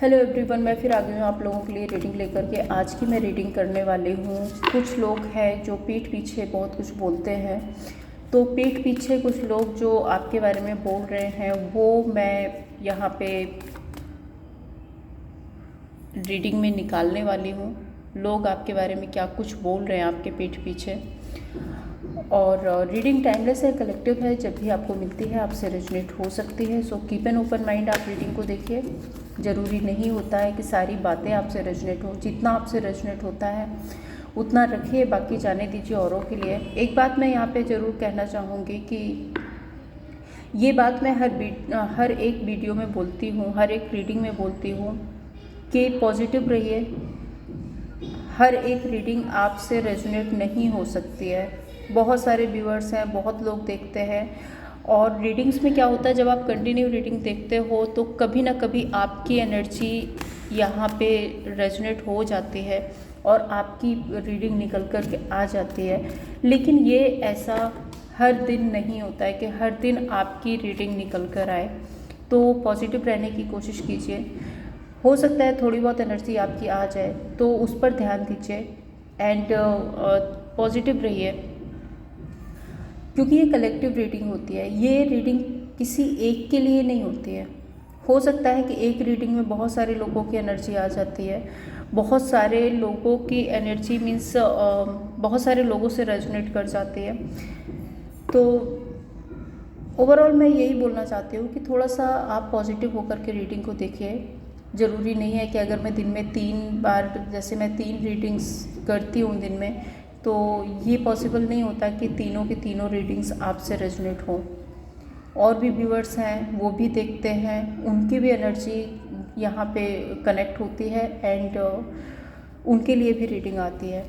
Hello everyone, मैं फिर आ गई हूँ आप लोगों के लिए रीडिंग लेकर के। आज की मैं रीडिंग करने वाली हूँ। कुछ लोग हैं जो पीठ पीछे बहुत कुछ बोलते हैं, तो पीठ पीछे कुछ लोग जो आपके बारे में बोल रहे हैं वो मैं यहाँ पे रीडिंग में निकालने वाली हूँ। लोग आपके बारे में क्या कुछ बोल रहे हैं आपके पीठ पीछे। और रीडिंग टाइमलेस है, कलेक्टिव है, जब भी आपको मिलती है आपसे रेजोनेट हो सकती है। So keep an open mind, आप रीडिंग को देखिए। ज़रूरी नहीं होता है कि सारी बातें आपसे रेजोनेट हो, जितना आपसे रेजोनेट होता है उतना रखिए, बाकी जाने दीजिए औरों के लिए। एक बात मैं यहाँ पे ज़रूर कहना चाहूँगी कि ये बात मैं हर एक वीडियो में बोलती हूँ, हर एक रीडिंग में बोलती हूँ कि पॉजिटिव रहिए। हर एक रीडिंग आपसे रेजोनेट नहीं हो सकती है। बहुत सारे व्यूअर्स हैं, बहुत लोग देखते हैं, और रीडिंग्स में क्या होता है, जब आप कंटिन्यू रीडिंग देखते हो तो कभी ना कभी आपकी एनर्जी यहाँ पे रेजोनेट हो जाती है और आपकी रीडिंग निकल कर के आ जाती है। लेकिन ये ऐसा हर दिन नहीं होता है कि हर दिन आपकी रीडिंग निकल कर आए। तो पॉजिटिव रहने की कोशिश कीजिए। हो सकता है थोड़ी बहुत एनर्जी आपकी आ जाए तो उस पर ध्यान दीजिए एंड पॉजिटिव रहिए, क्योंकि ये कलेक्टिव रीडिंग होती है। ये रीडिंग किसी एक के लिए नहीं होती है। हो सकता है कि एक रीडिंग में बहुत सारे लोगों की एनर्जी आ जाती है, बहुत सारे लोगों की एनर्जी मीन्स बहुत सारे लोगों से रेजोनेट कर जाती है। तो ओवरऑल मैं यही बोलना चाहती हूँ कि थोड़ा सा आप पॉजिटिव होकर के रीडिंग को देखिए। ज़रूरी नहीं है कि अगर मैं दिन में 3 बार, जैसे मैं 3 रीडिंग्स करती हूँ दिन में, तो ये पॉसिबल नहीं होता कि तीनों की तीनों रीडिंग्स आपसे रेजोनेट हों। और भी व्यूअर्स हैं, वो भी देखते हैं, उनकी भी एनर्जी यहाँ पे कनेक्ट होती है एंड उनके लिए भी रीडिंग आती है।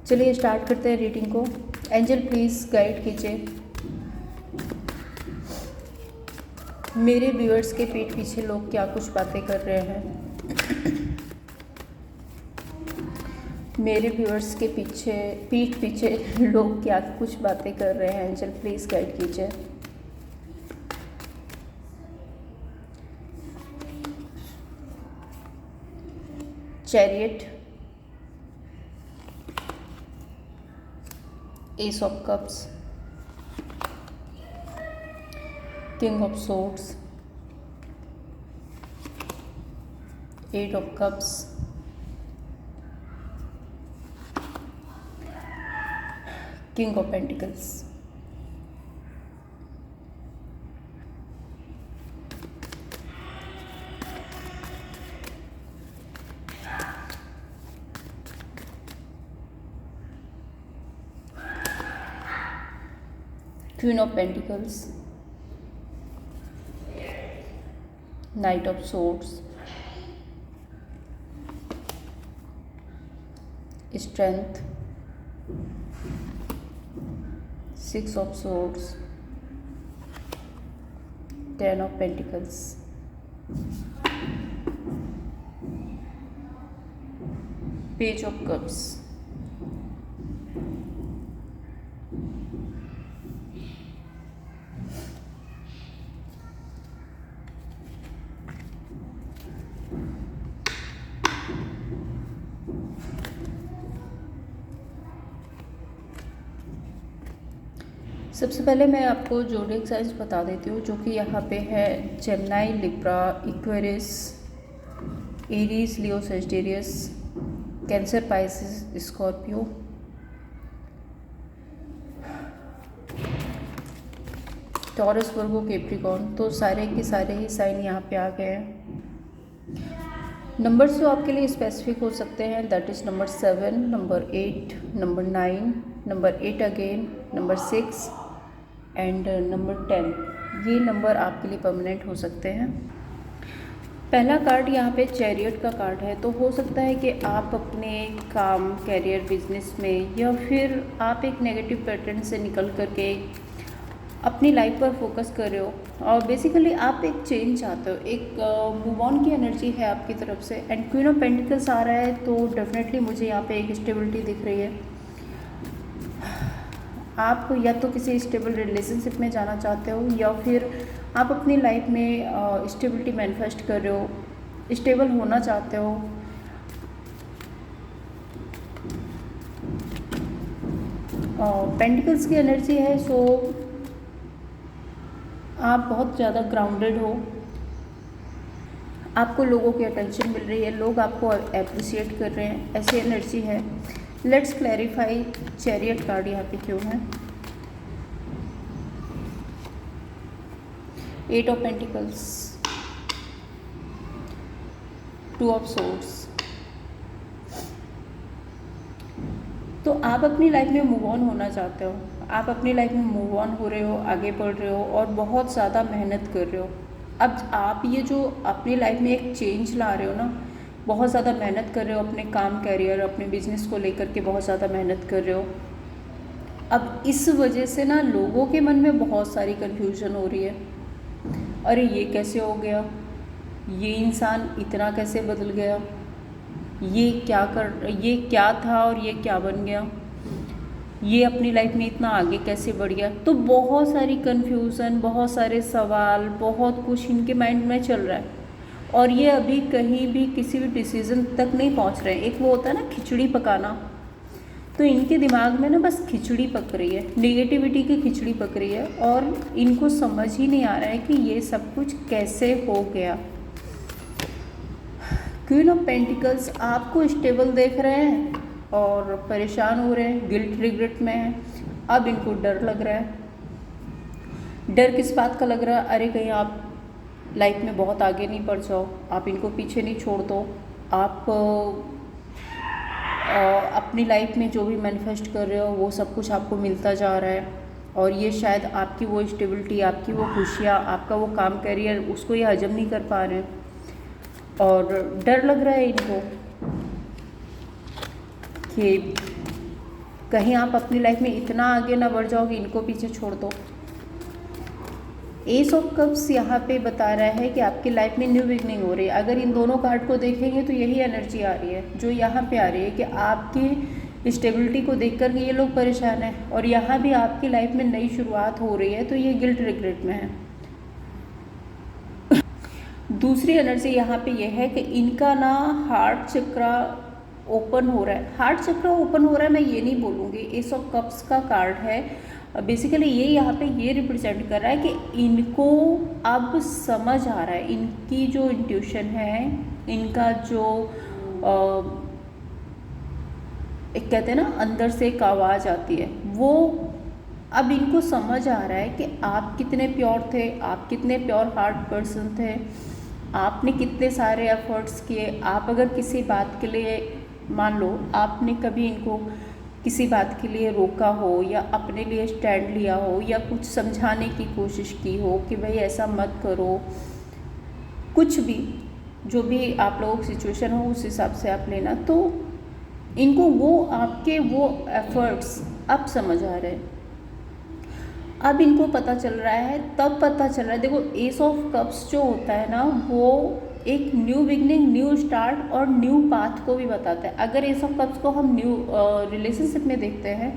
चलिए स्टार्ट करते हैं रीडिंग को। एंजल प्लीज़ गाइड कीजिए मेरे व्यूअर्स के पीठ पीछे लोग क्या कुछ बातें कर रहे हैं। मेरे व्यूअर्स के पीठ पीछे लोग क्या कुछ बातें कर रहे हैं। एंजल प्लीज़ गाइड कीजिए। Chariot, ace of cups, king of swords, eight of cups, king of pentacles. Queen of pentacles, knight of swords, strength, 6 of swords, 10 of pentacles, page of cups, सबसे पहले मैं आपको ज़ोडिएक साइंस बता देती हूँ, जो कि यहाँ पे है Gemini, Libra, Aquarius, Aries, Leo, Sagittarius, Cancer, Pisces, Scorpio, Taurus, Virgo, Capricorn. तो सारे के सारे ही साइन यहाँ पे आ गए हैं। नंबर्स जो आपके लिए स्पेसिफिक हो सकते हैं, that is number 7, number 8, number 9, number 8 again, number 6 and number 10। ये नंबर आपके लिए परमानेंट हो सकते हैं। पहला कार्ड यहाँ पे चैरियट का कार्ड है। तो हो सकता है कि आप अपने काम, कैरियर, बिजनेस में, या फिर आप एक नेगेटिव पैटर्न से निकल करके अपनी लाइफ पर फोकस कर रहे हो और बेसिकली आप एक चेंज चाहते हो, एक मूव ऑन की एनर्जी है आपकी तरफ से। एंड क्वीन ऑफ पेंटिकल्स आ रहा है, तो डेफिनेटली मुझे यहाँ पे एक स्टेबिलिटी दिख रही है। आप या तो किसी स्टेबल रिलेशनशिप में जाना चाहते हो, या फिर आप अपनी लाइफ में स्टेबिलिटी मैनिफेस्ट कर रहे हो, स्टेबल होना चाहते हो। पेंटिकल्स की एनर्जी है, सो आप बहुत ज़्यादा ग्राउंडेड हो, आपको लोगों की अटेंशन मिल रही है, लोग आपको अप्रिशिएट कर रहे हैं, ऐसी एनर्जी है। लेट्स क्लैरिफाई चैरियट कार्ड यहाँ पे क्यों है। 8 ऑफ पेंटिकल्स, 2 ऑफ सोर्ड्स। तो आप अपनी लाइफ में मूव ऑन होना चाहते हो, आप अपनी लाइफ में मूव ऑन हो रहे हो, आगे बढ़ रहे हो और बहुत ज़्यादा मेहनत कर रहे हो। अब आप ये जो अपनी लाइफ में एक चेंज ला रहे हो ना, बहुत ज़्यादा मेहनत कर रहे हो, अपने काम, कैरियर, अपने बिजनेस को लेकर के बहुत ज़्यादा मेहनत कर रहे हो। अब इस वजह से ना लोगों के मन में बहुत सारी कन्फ्यूजन हो रही है। अरे ये कैसे हो गया, ये इंसान इतना कैसे बदल गया, ये क्या था और ये क्या बन गया, ये अपनी लाइफ में इतना आगे कैसे बढ़ गया। तो बहुत सारी कन्फ्यूज़न, बहुत सारे सवाल, बहुत कुछ इनके माइंड में चल रहा है और ये अभी कहीं भी किसी भी डिसीज़न तक नहीं पहुंच रहे हैं। एक वो होता है ना खिचड़ी पकाना, तो इनके दिमाग में ना बस खिचड़ी पक रही है, नेगेटिविटी की खिचड़ी पक रही है और इनको समझ ही नहीं आ रहा है कि ये सब कुछ कैसे हो गया। क्वीन ऑफ पेंटिकल्स आपको स्टेबल देख रहे हैं और परेशान हो रहे हैं, गिल्ट रिग्रेट में हैं। अब इनको डर लग रहा है। डर किस बात का लग रहा है? अरे कहीं आप लाइफ में बहुत आगे नहीं बढ़ जाओ, आप इनको पीछे नहीं छोड़ दो, आप अपनी लाइफ में जो भी मैनिफेस्ट कर रहे हो वो सब कुछ आपको मिलता जा रहा है और ये शायद आपकी वो स्टेबिलिटी, आपकी वो खुशियाँ, आपका वो काम, करियर, उसको ये हजम नहीं कर पा रहे हैं और डर लग रहा है इनको कि कहीं आप अपनी लाइफ में इतना आगे ना बढ़ जाओ कि इनको पीछे छोड़ दो। एस ऑफ कप्स यहाँ पे बता रहा है कि आपकी लाइफ में न्यू बिगनिंग हो रही है। अगर इन दोनों कार्ड को देखेंगे तो यही एनर्जी आ रही है जो यहाँ पे आ रही है कि आपकी स्टेबिलिटी को देख कर ये लोग परेशान हैं और यहाँ भी आपकी लाइफ में नई शुरुआत हो रही है, तो ये गिल्ट रिग्रेट में है। दूसरी एनर्जी यहाँ पे ये है कि इनका ना हार्ट चक्रा ओपन हो रहा है। हार्ट चक्रा ओपन हो रहा है मैं ये नहीं बोलूँगी, एस ऑफ कप्स का कार्ड है। बेसिकली ये यहाँ पे ये रिप्रेजेंट कर रहा है कि इनको अब समझ आ रहा है, इनकी जो इंट्यूशन है, इनका जो एक कहते हैं ना अंदर से एक आवाज़ आती है, वो अब इनको समझ आ रहा है कि आप कितने प्योर थे, आप कितने प्योर हार्ट पर्सन थे, आपने कितने सारे एफर्ट्स किए। आप अगर किसी बात के लिए, मान लो आपने कभी इनको किसी बात के लिए रोका हो या अपने लिए स्टैंड लिया हो या कुछ समझाने की कोशिश की हो कि भाई ऐसा मत करो, कुछ भी जो भी आप लोगों की सिचुएशन हो उस हिसाब से आप लेना, तो इनको वो आपके वो एफर्ट्स अब समझ आ रहे हैं। अब इनको पता चल रहा है, तब पता चल रहा है। देखो एस ऑफ कप्स जो होता है ना, वो एक न्यू बिगनिंग, न्यू स्टार्ट और न्यू पाथ को भी बताता है। अगर एस ऑफ कप्स को हम न्यू रिलेशनशिप में देखते हैं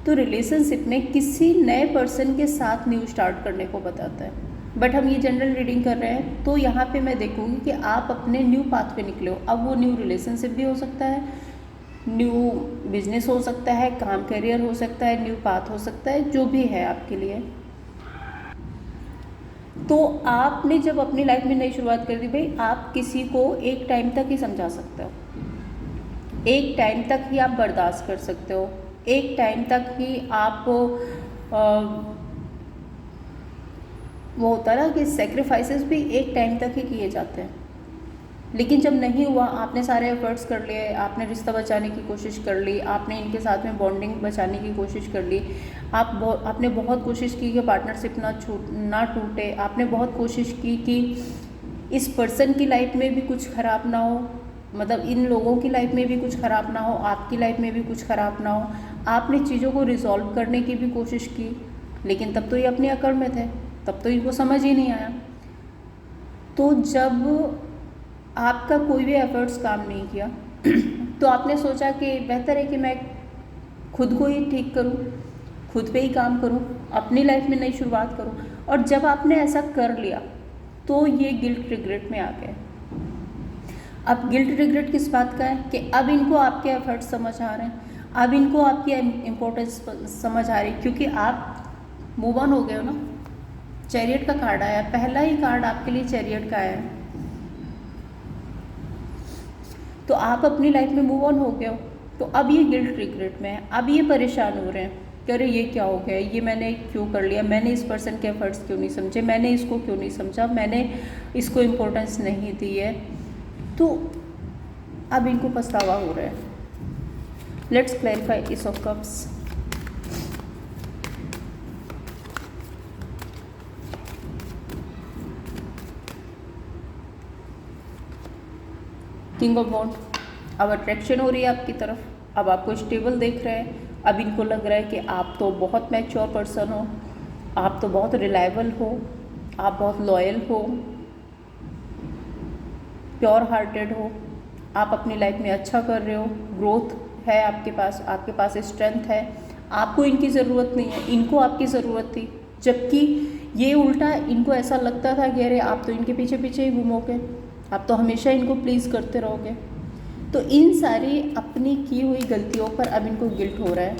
तो रिलेशनशिप में किसी नए पर्सन के साथ न्यू स्टार्ट करने को बताता है। बट हम ये जनरल रीडिंग कर रहे हैं तो यहाँ पे मैं देखूँगी कि आप अपने न्यू पाथ पे निकले हो। अब वो न्यू रिलेशनशिप भी हो सकता है, न्यू बिजनेस हो सकता है, काम, करियर हो सकता है, न्यू पाथ हो सकता है, जो भी है आपके लिए। तो आपने जब अपनी लाइफ में नई शुरुआत कर दी, भाई आप किसी को एक टाइम तक ही समझा सकते हो, एक टाइम तक ही आप बर्दाश्त कर सकते हो, एक टाइम तक ही आप वो होता है ना कि सेक्रीफाइसेस भी एक टाइम तक ही किए जाते हैं। लेकिन जब नहीं हुआ, आपने सारे एफर्ट्स कर लिए, आपने रिश्ता बचाने की कोशिश कर ली, आपने इनके साथ में बॉन्डिंग बचाने की कोशिश कर ली, आपने बहुत कोशिश की कि पार्टनरशिप ना टूटे, आपने बहुत कोशिश की कि इस पर्सन की लाइफ में भी कुछ ख़राब ना हो, मतलब इन लोगों की लाइफ में भी कुछ ख़राब ना हो, आपकी लाइफ में भी कुछ ख़राब ना हो। आपने चीज़ों को रिजॉल्व करने की भी कोशिश की, लेकिन तब तो ये अपनी अकड़ में थे, तब तो इनको समझ ही नहीं आया। तो जब आपका कोई भी एफर्ट्स काम नहीं किया तो आपने सोचा कि बेहतर है कि मैं खुद को ही ठीक करूं, खुद पे ही काम करूं, अपनी लाइफ में नई शुरुआत करूं। और जब आपने ऐसा कर लिया तो ये गिल्ट रिग्रेट में आ गए। अब गिल्ट रिग्रेट किस बात का है कि अब इनको आपके एफर्ट्स समझ आ रहे हैं, अब इनको आपकी इम्पोर्टेंस समझ आ रही है, क्योंकि आप मूव ऑन हो गए हो ना। चैरियट का कार्ड आया, पहला ही कार्ड आपके लिए चैरियट का आया है। तो आप अपनी लाइफ में मूव ऑन हो गए हो, तो अब ये गिल्ट रिग्रेट में है, अब ये परेशान हो रहे हैं कि अरे ये क्या हो गया, ये मैंने क्यों कर लिया, मैंने इस पर्सन के एफर्ट्स क्यों नहीं समझे, मैंने इसको क्यों नहीं समझा, मैंने इसको इम्पोर्टेंस नहीं दी है। तो अब इनको पछतावा हो रहा है। Let's clarify ace of cups. King of wand, अब अट्रैक्शन हो रही है आपकी तरफ, अब आपको स्टेबल देख रहे हैं, अब इनको लग रहा है कि आप तो बहुत मैच्योर पर्सन हो, आप तो बहुत रिलायबल हो, आप बहुत लॉयल हो, प्योर हार्टेड हो, आप अपनी लाइफ में अच्छा कर रहे हो, ग्रोथ है आपके पास स्ट्रेंथ है, आपको इनकी ज़रूरत नहीं है, इनको आपकी ज़रूरत थी। जबकि ये उल्टा, इनको ऐसा लगता था कि अरे आप तो इनके पीछे पीछे ही घूमोगे, आप तो हमेशा इनको प्लीज़ करते रहोगे। तो इन सारी अपनी की हुई गलतियों पर अब इनको गिल्ट हो रहा है।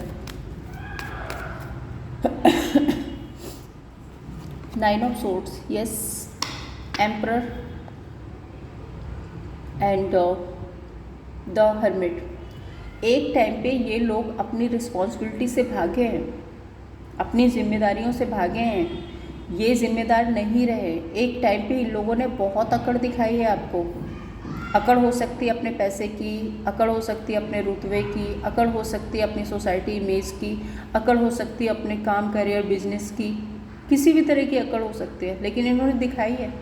9 of swords, yes, emperor and the hermit. एक टाइम पे ये लोग अपनी रिस्पॉन्सिबिलिटी से भागे हैं, अपनी जिम्मेदारियों से भागे हैं, ये जिम्मेदार नहीं रहे। एक टाइम पे इन लोगों ने बहुत अकड़ दिखाई है आपको। अकड़ हो सकती है अपने पैसे की, अकड़ हो सकती है अपने रुतबे की, अकड़ हो सकती है अपनी सोसाइटी इमेज की, अकड़ हो सकती है अपने काम, करियर, बिजनेस की, किसी भी तरह की अकड़ हो सकती है, लेकिन इन्होंने दिखाई है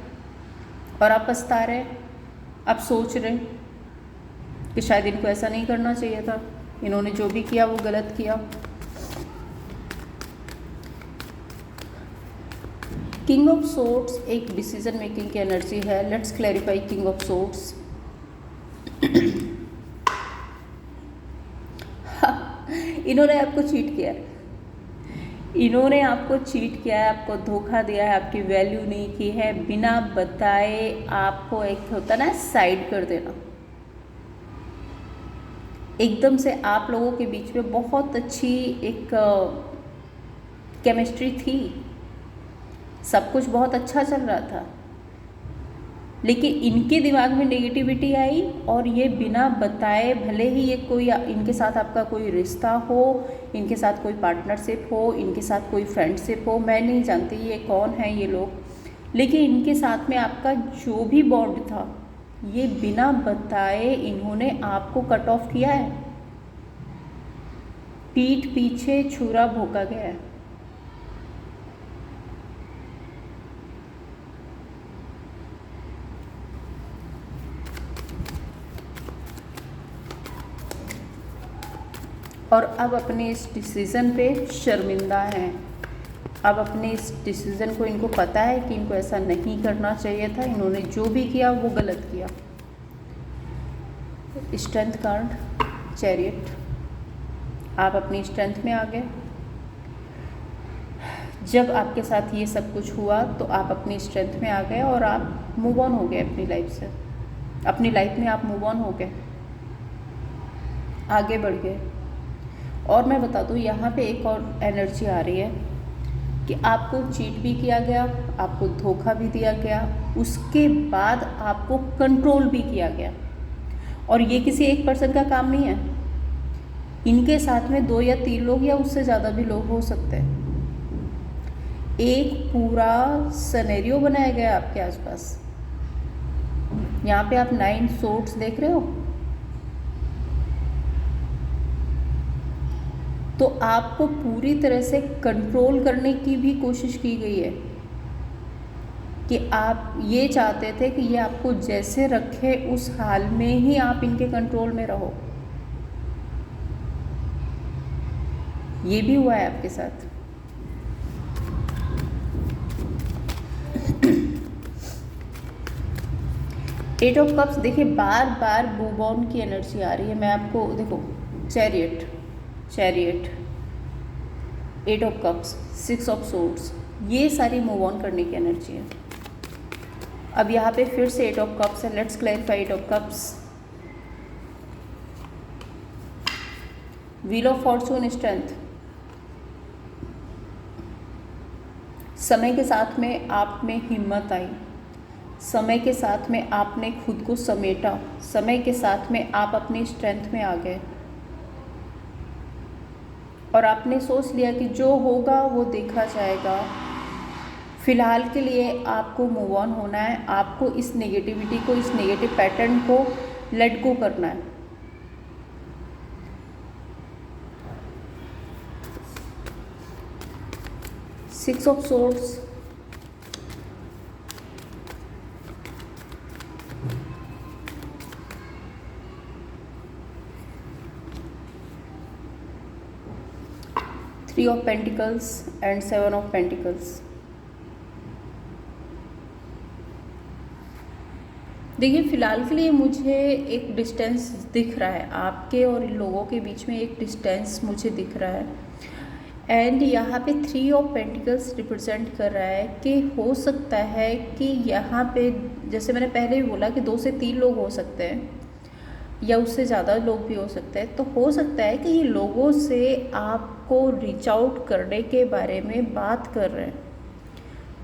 और आप पछता रहे। आप सोच रहे कि शायद इनको ऐसा नहीं करना चाहिए था, इन्होंने जो भी किया वो गलत किया। किंग ऑफ सोर्ड्स एक डिसीजन मेकिंग की एनर्जी है। Let's clarify king of swords. इन्होंने आपको चीट किया है, इन्होंने आपको चीट किया है, आपको धोखा दिया है, आपकी वैल्यू नहीं की है, बिना बताए आपको, एक होता ना साइड कर देना। एकदम से आप लोगों के बीच में बहुत अच्छी एक केमिस्ट्री थी, सब कुछ बहुत अच्छा चल रहा था, लेकिन इनके दिमाग में नेगेटिविटी आई और ये बिना बताए, भले ही ये कोई इनके साथ आपका कोई रिश्ता हो, इनके साथ कोई पार्टनरशिप हो, इनके साथ कोई फ्रेंडशिप हो, मैं नहीं जानती ये कौन है ये लोग, लेकिन इनके साथ में आपका जो भी बॉन्ड था ये बिना बताए इन्होंने आपको कट ऑफ किया है। पीठ पीछे छुरा भोंका गया है। और अब अपने इस डिसीज़न पे शर्मिंदा हैं। अब अपने इस डिसीज़न को, इनको पता है कि इनको ऐसा नहीं करना चाहिए था, इन्होंने जो भी किया वो गलत किया। स्ट्रेंथ कार्ड, चैरियट, आप अपनी स्ट्रेंथ में आ गए। जब आपके साथ ये सब कुछ हुआ तो आप अपनी स्ट्रेंथ में आ गए और आप मूव ऑन हो गए अपनी लाइफ से, अपनी लाइफ में आप मूव ऑन हो गए, आगे बढ़ गए। और मैं बता दूँ यहाँ पे एक और एनर्जी आ रही है कि आपको चीट भी किया गया, आपको धोखा भी दिया गया, उसके बाद आपको कंट्रोल भी किया गया। और ये किसी एक पर्सन का काम नहीं है, इनके साथ में 2 या 3 लोग या उससे ज़्यादा भी लोग हो सकते हैं। एक पूरा सिनेरियो बनाया गया आपके आसपास। यहाँ पे आप 9 सोर्ड्स देख रहे हो, तो आपको पूरी तरह से कंट्रोल करने की भी कोशिश की गई है कि आप ये चाहते थे कि ये आपको जैसे रखे उस हाल में ही आप इनके कंट्रोल में रहो। ये भी हुआ है आपके साथ। एट ऑफ कप्स, देखिए बार बार मूव ऑन की एनर्जी आ रही है। मैं आपको देखो, chariot, 8 of cups, 6 of swords, ये सारी मूव ऑन करने की एनर्जी है। अब यहाँ पे फिर से 8 ऑफ कप्स है। Let's clarify 8 of cups. Wheel of Fortune, strength. समय के साथ में आप में हिम्मत आई, समय के साथ में आपने खुद को समेटा, समय के साथ में आप अपनी स्ट्रेंथ में आ गए और आपने सोच लिया कि जो होगा वो देखा जाएगा। फिलहाल के लिए आपको मूव ऑन होना है, आपको इस नेगेटिविटी को, इस नेगेटिव पैटर्न को लेट गो करना है। Six of swords, three of pentacles and seven of pentacles. देखिए फ़िलहाल के लिए मुझे एक डिस्टेंस दिख रहा है, आपके और इन लोगों के बीच में एक डिस्टेंस मुझे दिख रहा है। एंड यहाँ पे थ्री ऑफ पेंटिकल्स रिप्रेजेंट कर रहा है कि हो सकता है कि यहाँ पे, जैसे मैंने पहले भी बोला कि 2 से 3 लोग हो सकते हैं या उससे ज़्यादा लोग भी हो सकते हैं। तो हो सकता है कि ये लोगों से आपको रीच आउट करने के बारे में बात कर रहे हैं।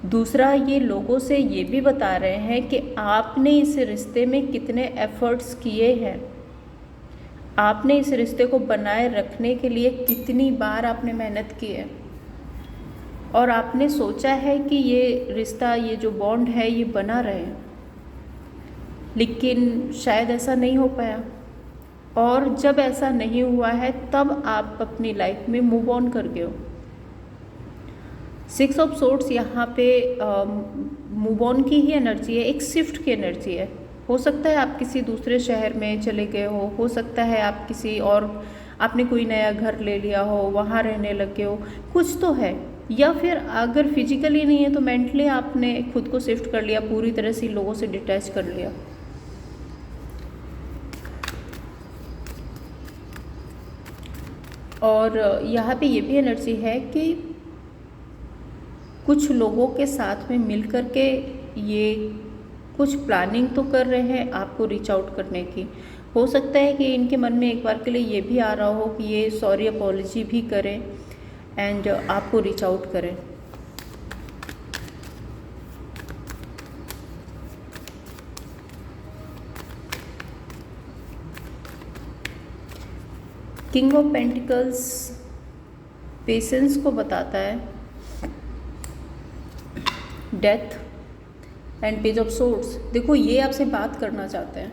दूसरा, ये लोगों से ये भी बता रहे हैं कि आपने इस रिश्ते में कितने एफर्ट्स किए हैं, आपने इस रिश्ते को बनाए रखने के लिए कितनी बार आपने मेहनत की है और आपने सोचा है कि ये रिश्ता, ये जो बॉन्ड है ये बना रहे, लेकिन शायद ऐसा नहीं हो पाया। और जब ऐसा नहीं हुआ है तब आप अपनी लाइफ में मूव ऑन कर गए हो। 6 ऑफ सोर्ड्स यहाँ पे मूव ऑन की ही एनर्जी है, एक शिफ्ट की एनर्जी है। हो सकता है आप किसी दूसरे शहर में चले गए हो सकता है आप किसी और, आपने कोई नया घर ले लिया हो, वहाँ रहने लगे हो, कुछ तो है। या फिर अगर फिजिकली नहीं है तो मेंटली आपने खुद को शिफ्ट कर लिया, पूरी तरह से लोगों से डिटैच कर लिया। और यहाँ पे ये भी एनर्जी है कि कुछ लोगों के साथ में मिल कर के ये कुछ प्लानिंग तो कर रहे हैं आपको रीच आउट करने की। हो सकता है कि इनके मन में एक बार के लिए ये भी आ रहा हो कि ये सॉरी अपॉलॉजी भी करें एंड आपको रीच आउट करें। किंग ऑफ पेंटिकल्स पेशेंस को बताता है, death and page of swords. देखो ये आपसे बात करना चाहते हैं,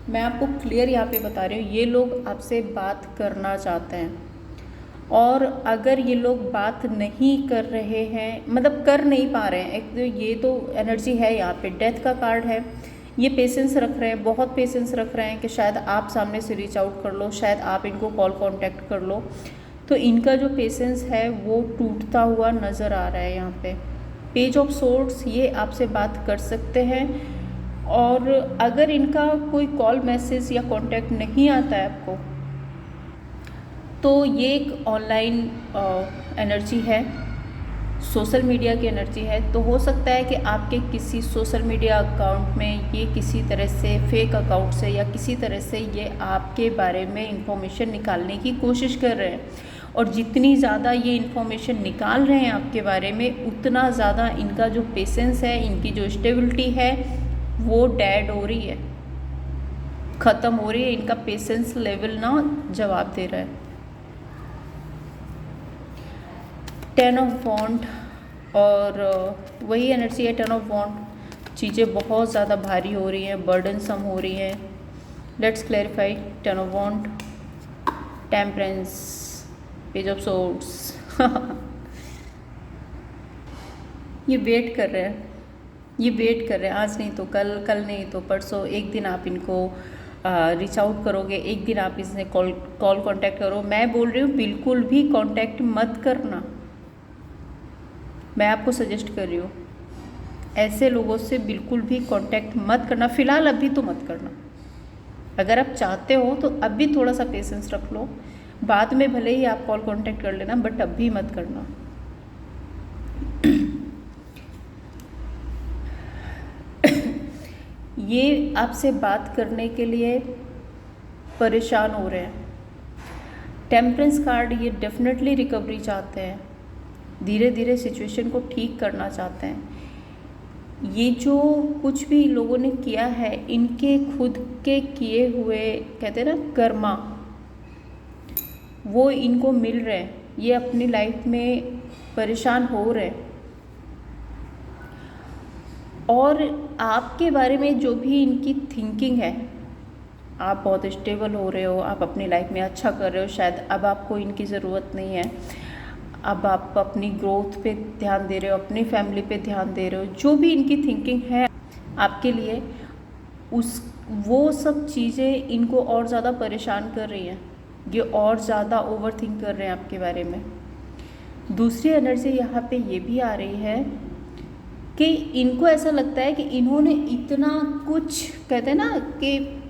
मैं आपको क्लियर यहाँ पे बता रही हूँ, ये लोग आपसे बात करना चाहते हैं। और अगर ये लोग बात नहीं कर रहे हैं, मतलब कर नहीं पा रहे हैं, एक तो ये तो एनर्जी है यहाँ पे, डेथ का कार्ड है। ये पेशेंस रख रहे हैं, बहुत पेशेंस रख रहे हैं कि शायद आप सामने से रीच आउट कर लो, शायद आप इनको कॉल कांटेक्ट कर लो। तो इनका जो पेशेंस है वो टूटता हुआ नज़र आ रहा है यहाँ पे। पेज ऑफ सोर्ड्स, ये आपसे बात कर सकते हैं। और अगर इनका कोई कॉल मैसेज या कांटेक्ट नहीं आता है आपको, तो ये एक ऑनलाइन एनर्जी है, सोशल मीडिया की एनर्जी है। तो हो सकता है कि आपके किसी सोशल मीडिया अकाउंट में ये किसी तरह से, फेक अकाउंट से या किसी तरह से ये आपके बारे में इंफॉर्मेशन निकालने की कोशिश कर रहे हैं। और जितनी ज़्यादा ये इन्फॉर्मेशन निकाल रहे हैं आपके बारे में, उतना ज़्यादा इनका जो पेशेंस है, इनकी जो स्टेबिलिटी है वो डेड हो रही है, ख़त्म हो रही है। इनका पेशेंस लेवल ना जवाब दे रहा है। 10 ऑफ वॉन्ड, और वही एनर्जी है 10 ऑफ वॉन्ड। चीज़ें बहुत ज़्यादा भारी हो रही हैं, बर्डनसम हो रही हैं। Let's clarify 10 of wand, temperance, page of swords. ये वेट कर रहे हैं, ये वेट कर रहे हैं, आज नहीं तो कल, कल नहीं तो परसों, एक दिन आप इनको रीच आउट करोगे, एक दिन आप इसने कॉल कांटेक्ट करो। मैं बोल रही हूँ बिल्कुल भी कांटेक्ट मत करना, मैं आपको सजेस्ट कर रही हूँ ऐसे लोगों से बिल्कुल भी कांटेक्ट मत करना। फ़िलहाल अभी तो मत करना। अगर आप चाहते हो तो अभी थोड़ा सा पेशेंस रख लो, बाद में भले ही आप कॉल कांटेक्ट कर लेना, बट अभी मत करना। ये आपसे बात करने के लिए परेशान हो रहे हैं। टेम्परेंस कार्ड ये डेफिनेटली रिकवरी चाहते हैं, धीरे धीरे सिचुएशन को ठीक करना चाहते हैं। ये जो कुछ भी लोगों ने किया है, इनके खुद के किए हुए कहते हैं ना कर्मा, वो इनको मिल रहे हैं। ये अपनी लाइफ में परेशान हो रहे हैं और आपके बारे में जो भी इनकी थिंकिंग है, आप बहुत स्टेबल हो रहे हो, आप अपनी लाइफ में अच्छा कर रहे हो, शायद अब आपको इनकी ज़रूरत नहीं है, अब आप अपनी ग्रोथ पे ध्यान दे रहे हो, अपनी फैमिली पे ध्यान दे रहे हो। जो भी इनकी थिंकिंग है आपके लिए, वो सब चीज़ें इनको और ज़्यादा परेशान कर रही हैं। ये और ज़्यादा ओवर थिंक कर रहे हैं आपके बारे में। दूसरी एनर्जी यहाँ पे ये भी आ रही है कि इनको ऐसा लगता है कि इन्होंने इतना कुछ कहते हैं ना कि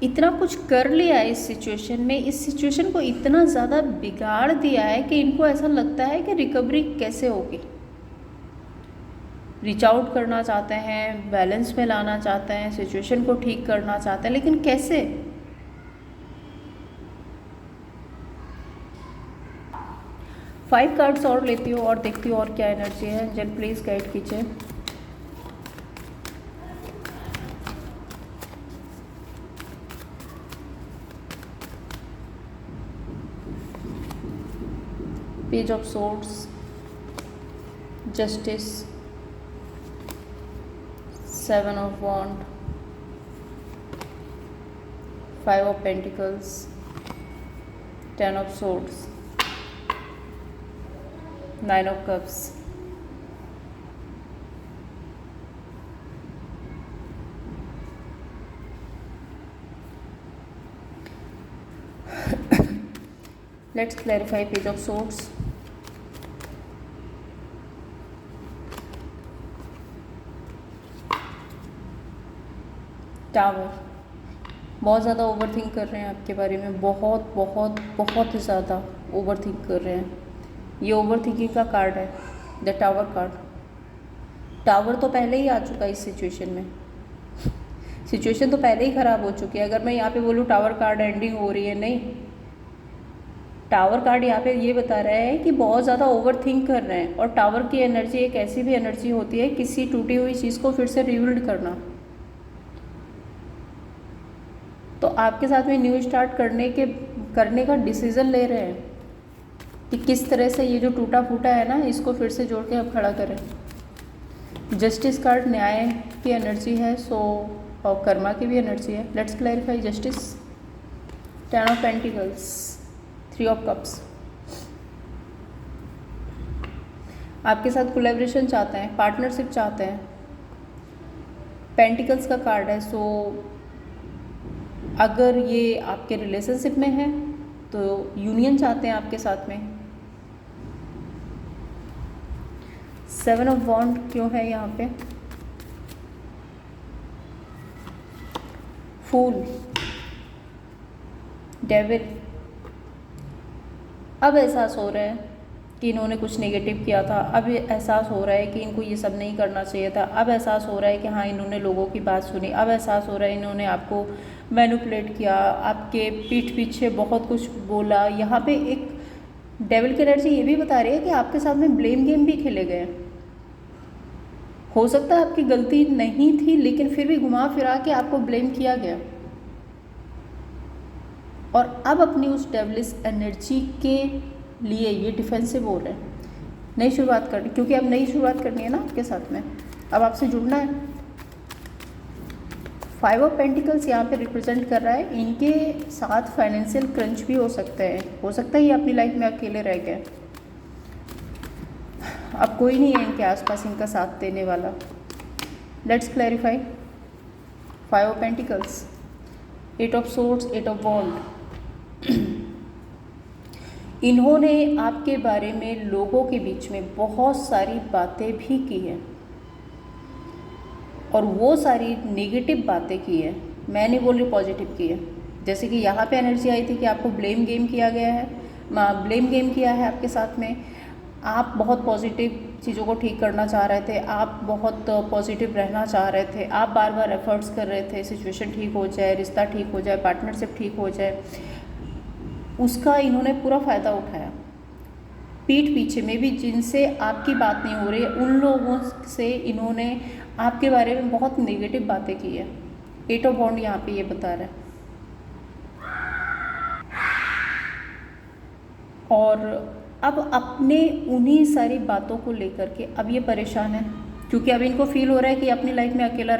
इतना कुछ कर लिया है इस सिचुएशन में, इस सिचुएशन को इतना ज़्यादा बिगाड़ दिया है कि इनको ऐसा लगता है कि रिकवरी कैसे होगी। रीच आउट करना चाहते हैं, बैलेंस में लाना चाहते हैं, सिचुएशन को ठीक करना चाहते हैं, लेकिन कैसे? फाइव कार्ड्स और लेती हूँ और देखती हूँ और क्या एनर्जी है। एंजल प्लीज़ गाइड कीजिए। Page of swords, justice, seven of wand, five of pentacles, ten of swords, nine of cups. Let's clarify page of swords. Tower, बहुत ज़्यादा ओवर थिंक कर रहे हैं आपके बारे में, बहुत बहुत बहुत ज़्यादा ओवर थिंक कर रहे हैं। ये ओवर थिंकिंग का कार्ड है, द टावर कार्ड। टावर तो पहले ही आ चुका है इस सिचुएशन में, सिचुएशन तो पहले ही ख़राब हो चुकी है। अगर मैं यहाँ पे बोलूँ टावर कार्ड एंडिंग हो रही है, नहीं, टावर कार्ड यहाँ पे ये बता रहा है कि बहुत ज़्यादा ओवर थिंक कर रहे हैं। और टावर की एनर्जी एक ऐसी भी एनर्जी होती है किसी टूटी हुई चीज़ को फिर से रिबिल्ड करना। तो आपके साथ में न्यू स्टार्ट करने का डिसीज़न ले रहे हैं कि किस तरह से ये जो टूटा फूटा है ना, इसको फिर से जोड़ के अब खड़ा करें। जस्टिस कार्ड न्याय की एनर्जी है, सो और कर्मा की भी एनर्जी है। Let's clarify justice, ten of pentacles, three of cups. आपके साथ कोलैबोरेशन चाहते हैं, पार्टनरशिप चाहते हैं। पेंटिकल्स का कार्ड है, सो अगर ये आपके रिलेशनशिप में है तो यूनियन चाहते हैं आपके साथ में। सेवन ऑफ वॉन्ड क्यों है यहाँ पे? फूल, डेविल। अब एहसास हो रहा है कि इन्होंने कुछ नेगेटिव किया था, अब एहसास हो रहा है कि इनको ये सब नहीं करना चाहिए था, अब एहसास हो रहा है कि हाँ इन्होंने लोगों की बात सुनी, अब एहसास हो रहा है इन्होंने आपको मैनिपुलेट किया, आपके पीठ पीछे बहुत कुछ बोला। यहाँ पे एक डेविल की एनर्जी ये भी बता रही है कि आपके साथ में ब्लेम गेम भी खेले गए। हो सकता है आपकी गलती नहीं थी, लेकिन फिर भी घुमा फिरा के आपको ब्लेम किया गया। और अब अपनी उस डेविलिश एनर्जी के लिए ये डिफेंसिव हो रहे हैं, नई शुरुआत करनी, क्योंकि अब नई शुरुआत करनी है ना आपके साथ में, अब आपसे जुड़ना है। फाइव ऑफ पेंटिकल्स यहाँ पे रिप्रेजेंट कर रहा है इनके साथ फाइनेंशियल क्रंच भी हो सकते हैं, हो सकता है ये अपनी लाइफ में अकेले रह गए, अब कोई नहीं है इनके आसपास इनका साथ देने वाला। Let's clarify five of pentacles, eight of swords, eight of wand. इन्होंने आपके बारे में लोगों के बीच में बहुत सारी बातें भी की हैं और वो सारी नेगेटिव बातें की है, मैं नहीं बोल रही पॉजिटिव की है। जैसे कि यहाँ पे एनर्जी आई थी कि आपको ब्लेम गेम किया गया है, ब्लेम गेम किया है आपके साथ में, आप बहुत पॉजिटिव चीज़ों को ठीक करना चाह रहे थे, आप बहुत पॉजिटिव रहना चाह रहे थे, आप बार बार एफर्ट्स कर रहे थे सिचुएशन ठीक हो जाए, रिश्ता ठीक हो जाए, पार्टनरशिप ठीक हो जाए, उसका इन्होंने पूरा फ़ायदा उठाया। पीठ पीछे में भी जिनसे आपकी बात नहीं हो रही है उन लोगों से इन्होंने आपके बारे में बहुत नेगेटिव बातें की है। 8 ऑफ वॉन्ड यहाँ पे ये बता रहा है। और अब अपने उन्हीं सारी बातों को लेकर के अब ये परेशान है, क्योंकि अब इनको फील हो रहा है कि अपनी लाइफ में अकेले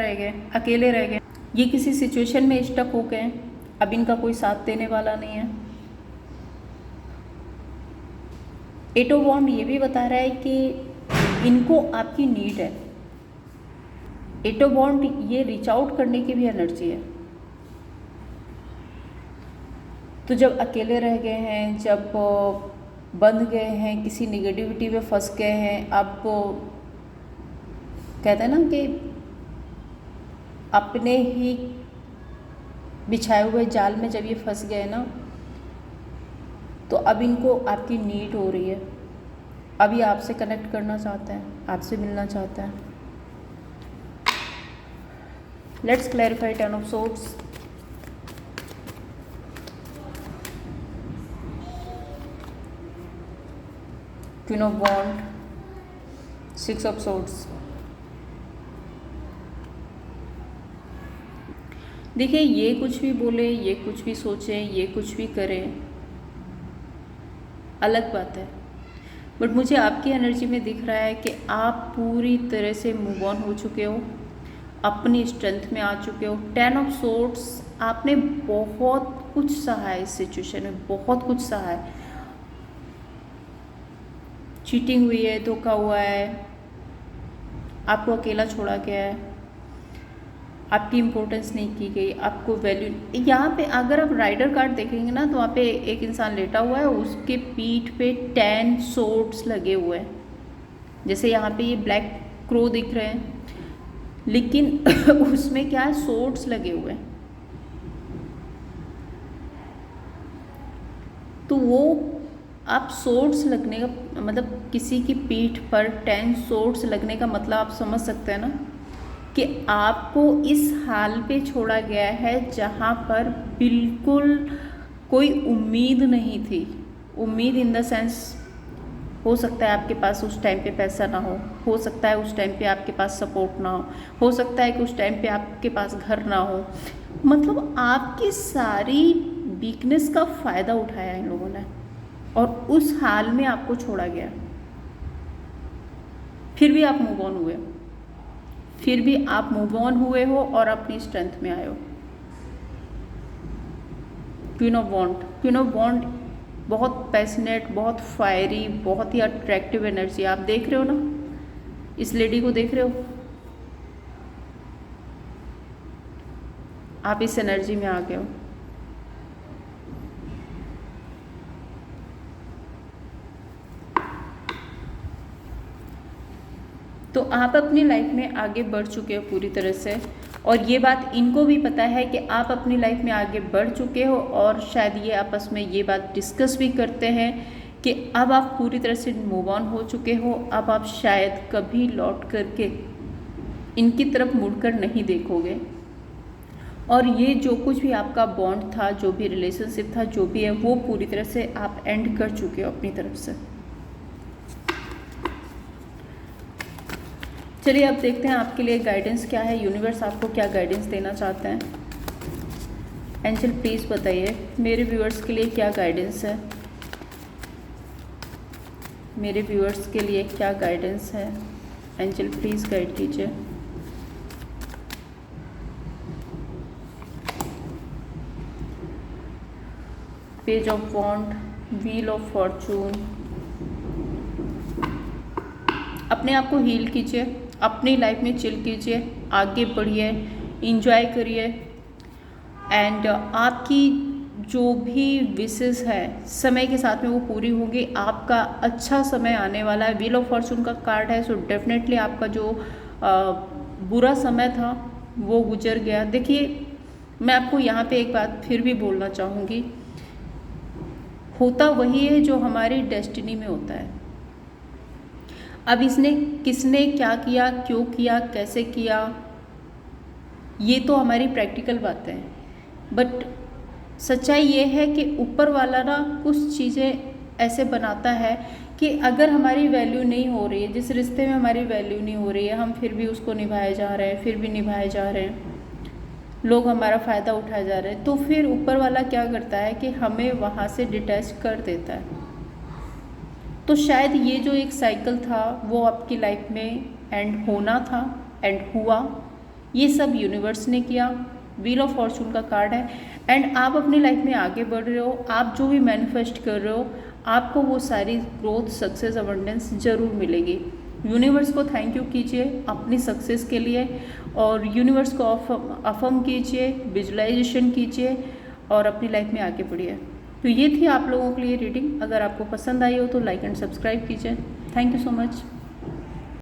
रह गए, ये किसी सिचुएशन में स्टक हो गए, अब इनका कोई साथ देने वाला नहीं है। 8 ऑफ वॉन्ड ये भी बता रहा है कि इनको आपकी नीड है। 8 ऑफ वॉन्ड ये रीच आउट करने की भी एनर्जी है। तो जब अकेले रह गए हैं, जब बंध गए हैं, किसी निगेटिविटी में फंस गए हैं, अब कहते हैं ना कि अपने ही बिछाए हुए जाल में जब ये फंस गए ना, तो अब इनको आपकी नीड हो रही है। अब ये आपसे कनेक्ट करना चाहते हैं, आपसे मिलना चाहते हैं। Let's clarify 10 of swords. Queen of wand, 6 of swords. देखिए, ये कुछ भी बोले, ये कुछ भी सोचे, ये कुछ भी करें, अलग बात है, बट मुझे आपकी एनर्जी में दिख रहा है कि आप पूरी तरह से मूव ऑन हो चुके हो, अपनी स्ट्रेंथ में आ चुके हो। 10 ऑफ सोर्ड्स, आपने बहुत कुछ सहा है, इस सिचुएशन में बहुत कुछ सहा है। चीटिंग हुई है, धोखा हुआ है, आपको अकेला छोड़ा गया है, आपकी इम्पोर्टेंस नहीं की गई, आपको वैल्यू। यहाँ पे अगर आप राइडर कार्ड देखेंगे ना, तो वहाँ पे एक इंसान लेटा हुआ है, उसके पीठ पे 10 सोर्ड्स लगे हुए हैं। जैसे यहाँ पे ये ब्लैक क्रो दिख रहे हैं, लेकिन उसमें क्या है, सोर्ड्स लगे हुए हैं। तो वो आप सोर्ड्स लगने का मतलब, किसी की पीठ पर 10 सोर्ड्स लगने का मतलब आप समझ सकते हैं ना, कि आपको इस हाल पे छोड़ा गया है जहाँ पर बिल्कुल कोई उम्मीद नहीं थी। उम्मीद इन द सेंस, हो सकता है आपके पास उस टाइम पे पैसा ना हो सकता है उस टाइम पे आपके पास सपोर्ट ना हो सकता है कि उस टाइम पे आपके पास घर ना हो। मतलब आपकी सारी वीकनेस का फ़ायदा उठाया इन लोगों ने, और उस हाल में आपको छोड़ा गया। फिर भी आप मूव ऑन हुए, फिर भी आप मूव ऑन हुए हो और अपनी स्ट्रेंथ में आए हो। Queen of wand, queen of wand बहुत पैशनेट, बहुत फायरी, बहुत ही अट्रैक्टिव एनर्जी। आप देख रहे हो ना, इस लेडी को देख रहे हो, आप इस एनर्जी में आ गए हो। तो आप अपनी लाइफ में आगे बढ़ चुके हो पूरी तरह से, और ये बात इनको भी पता है कि आप अपनी लाइफ में आगे बढ़ चुके हो, और शायद ये आपस में ये बात डिस्कस भी करते हैं कि अब आप पूरी तरह से मूव ऑन हो चुके हो। अब आप शायद कभी लौट करके इनकी तरफ मुड़कर नहीं देखोगे, और ये जो कुछ भी आपका बॉन्ड था, जो भी रिलेशनशिप था, जो भी है, वो पूरी तरह से आप एंड कर चुके हो अपनी तरफ से। चलिए अब देखते हैं आपके लिए गाइडेंस क्या है, यूनिवर्स आपको क्या गाइडेंस देना चाहते हैं। एंजल प्लीज़ बताइए मेरे व्यूअर्स के लिए क्या गाइडेंस है, मेरे व्यूअर्स के लिए क्या गाइडेंस है। एंजल प्लीज़ गाइड कीजिए। Page of wand, wheel of fortune. अपने आप को हील कीजिए, अपनी लाइफ में चिल कीजिए, आगे बढ़िए, इंजॉय करिए, एंड आपकी जो भी विशेस है समय के साथ में वो पूरी होंगी। आपका अच्छा समय आने वाला है। व्हील ऑफ फॉर्चून का कार्ड है, सो डेफिनेटली आपका जो बुरा समय था वो गुजर गया। देखिए, मैं आपको यहाँ पे एक बात फिर भी बोलना चाहूँगी, होता वही है जो हमारी डेस्टिनी में होता है। अब इसने किसने क्या किया, क्यों किया, कैसे किया, ये तो हमारी प्रैक्टिकल बातें हैं, बट सच्चाई ये है कि ऊपर वाला ना कुछ चीज़ें ऐसे बनाता है कि अगर हमारी वैल्यू नहीं हो रही है, जिस रिश्ते में हमारी वैल्यू नहीं हो रही है, हम फिर भी उसको निभाए जा रहे हैं, फिर भी निभाए जा रहे हैं, लोग हमारा फ़ायदा उठाए जा रहे हैं, तो फिर ऊपर वाला क्या करता है कि हमें वहाँ से डिटैच कर देता है। तो शायद ये जो एक साइकिल था वो आपकी लाइफ में एंड होना था, एंड हुआ। ये सब यूनिवर्स ने किया, व्हील ऑफ फॉर्चून का कार्ड है, एंड आप अपनी लाइफ में आगे बढ़ रहे हो। आप जो भी मैनिफेस्ट कर रहे हो, आपको वो सारी ग्रोथ, सक्सेस, अबंडेंस ज़रूर मिलेगी। यूनिवर्स को थैंक यू कीजिए अपनी सक्सेस के लिए, और यूनिवर्स को अफर्म कीजिए, विजुलाइजेशन कीजिए, और अपनी लाइफ में आगे बढ़िए। तो ये थी आप लोगों के लिए रीडिंग। अगर आपको पसंद आई हो तो लाइक एंड सब्सक्राइब कीजिए। Thank you so much.